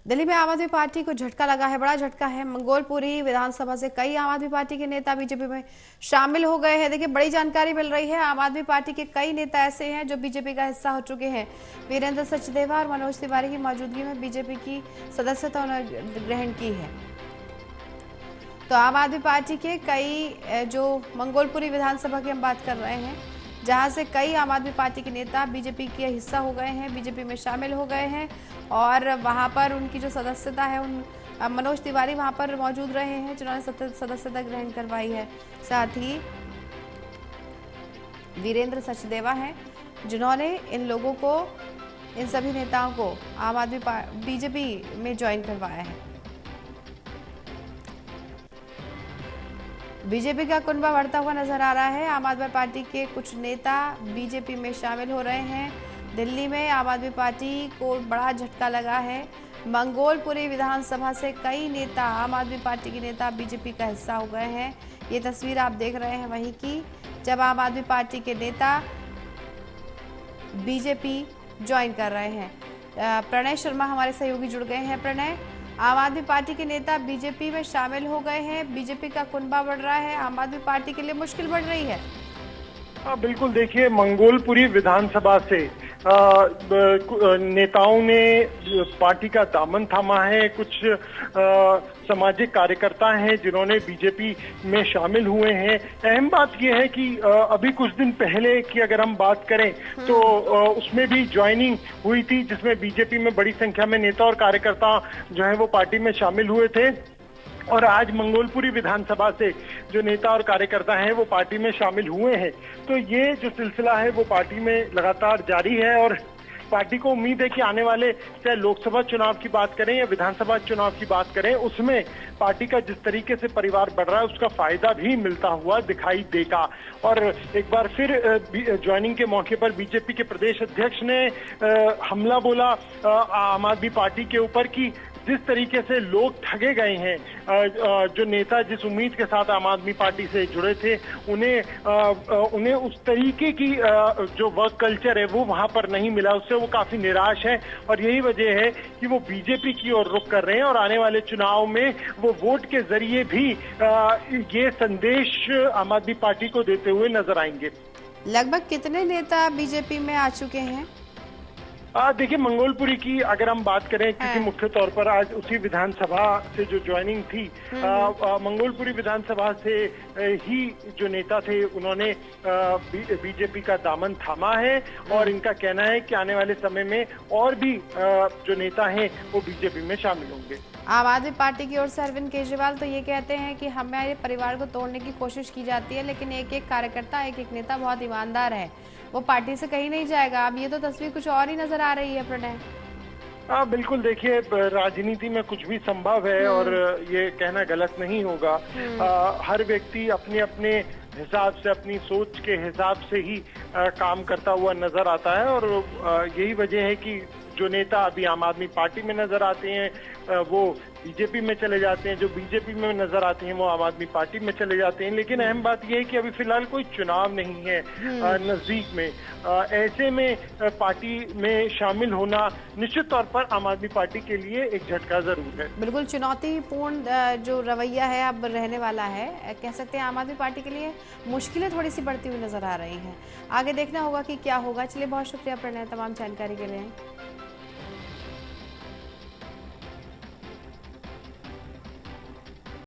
दिल्ली में आम आदमी पार्टी को झटका लगा है, बड़ा झटका है। मंगोलपुरी विधानसभा से कई आम आदमी पार्टी के नेता बीजेपी में शामिल हो गए हैं। देखिए, बड़ी जानकारी मिल रही है। आम आदमी पार्टी के कई नेता ऐसे हैं जो बीजेपी का हिस्सा हो चुके हैं। वीरेंद्र सचदेवा और मनोज तिवारी की मौजूदगी में बीजेपी की सदस्यता उन्होंने ग्रहण की है। तो आम आदमी पार्टी के कई जो मंगोलपुरी विधानसभा की हम बात कर रहे हैं, जहां से कई आम आदमी पार्टी के नेता बीजेपी के हिस्सा हो गए हैं, बीजेपी में शामिल हो गए हैं और वहां पर उनकी जो सदस्यता है, उन मनोज तिवारी वहां पर मौजूद रहे हैं जिन्होंने सदस्यता ग्रहण करवाई है। साथ ही वीरेंद्र सचदेवा हैं जिन्होंने इन लोगों को, इन सभी नेताओं को आम आदमी बीजेपी में ज्वाइन करवाया है। बीजेपी का कुनबा बढ़ता हुआ नजर आ रहा है। आम आदमी पार्टी के कुछ नेता बीजेपी में शामिल हो रहे हैं। दिल्ली में आम आदमी पार्टी को बड़ा झटका लगा है। मंगोलपुरी विधानसभा से कई नेता, आम आदमी पार्टी के नेता बीजेपी का हिस्सा हो गए हैं। ये तस्वीर आप देख रहे हैं वहीं की, जब आम आदमी पार्टी के नेता बीजेपी ज्वाइन कर रहे हैं। प्रणय शर्मा हमारे सहयोगी जुड़ गए हैं। प्रणय, आम आदमी पार्टी के नेता बीजेपी में शामिल हो गए हैं, बीजेपी का कुनबा बढ़ रहा है, आम आदमी पार्टी के लिए मुश्किल बढ़ रही है। हाँ बिल्कुल, देखिए मंगोलपुरी विधानसभा से नेताओं ने पार्टी का दामन थामा है। कुछ सामाजिक कार्यकर्ता हैं जिन्होंने बीजेपी में शामिल हुए हैं। अहम बात यह है कि अभी कुछ दिन पहले की अगर हम बात करें तो उसमें भी ज्वाइनिंग हुई थी, जिसमें बीजेपी में बड़ी संख्या में नेता और कार्यकर्ता जो है वो पार्टी में शामिल हुए थे। और आज मंगोलपुरी विधानसभा से जो नेता और कार्यकर्ता हैं वो पार्टी में शामिल हुए हैं। तो ये जो सिलसिला है वो पार्टी में लगातार जारी है और पार्टी को उम्मीद है कि आने वाले चाहे लोकसभा चुनाव की बात करें या विधानसभा चुनाव की बात करें, उसमें पार्टी का जिस तरीके से परिवार बढ़ रहा है उसका फायदा भी मिलता हुआ दिखाई देगा। और एक बार फिर ज्वाइनिंग के मौके पर बीजेपी के प्रदेश अध्यक्ष ने हमला बोला आम आदमी पार्टी के ऊपर कि जिस तरीके से लोग ठगे गए हैं, जो नेता जिस उम्मीद के साथ आम आदमी पार्टी से जुड़े थे उन्हें उस तरीके की जो वर्क कल्चर है वो वहां पर नहीं मिला, उससे वो काफी निराश है। और यही वजह है कि वो बीजेपी की ओर रुख कर रहे हैं और आने वाले चुनाव में वो वोट के जरिए भी ये संदेश आम आदमी पार्टी को देते हुए नजर आएंगे। लगभग कितने नेता बीजेपी में आ चुके हैं? देखिए, मंगोलपुरी की अगर हम बात करें, क्योंकि मुख्य तौर पर आज उसी विधानसभा से जो ज्वाइनिंग थी, मंगोलपुरी विधानसभा से ही जो नेता थे उन्होंने बीजेपी का दामन थामा है और इनका कहना है कि आने वाले समय में और भी जो नेता हैं वो बीजेपी में शामिल होंगे। आम आदमी पार्टी की ओर से अरविंद केजरीवाल तो ये कहते हैं कि हमारे परिवार को तोड़ने की कोशिश की जाती है, लेकिन एक एक कार्यकर्ता, एक एक नेता बहुत ईमानदार है, वो पार्टी से कहीं नहीं जाएगा। अब ये तो तस्वीर कुछ और ही नजर आ रही है। प्रणय, हाँ बिल्कुल, देखिए राजनीति में कुछ भी संभव है और ये कहना गलत नहीं होगा। हर व्यक्ति अपने अपने हिसाब से, अपनी सोच के हिसाब से ही काम करता हुआ नजर आता है और यही वजह है कि जो नेता अभी आम आदमी पार्टी में नजर आते हैं वो बीजेपी में चले जाते हैं, जो बीजेपी में नजर आते हैं वो आम आदमी पार्टी में चले जाते हैं। लेकिन अहम बात यह है कि अभी फिलहाल कोई चुनाव नहीं है नजदीक में। ऐसे में पार्टी में शामिल होना निश्चित तौर पर आम आदमी पार्टी के लिए एक झटका जरूर है। बिल्कुल चुनौतीपूर्ण जो रवैया है अब रहने वाला है, कह सकते हैं आम आदमी पार्टी के लिए मुश्किलें थोड़ी सी बढ़ती हुई नजर आ रही हैं। आगे देखना होगा कि क्या होगा। चलिए, बहुत शुक्रिया प्रणय तमाम जानकारी के लिए।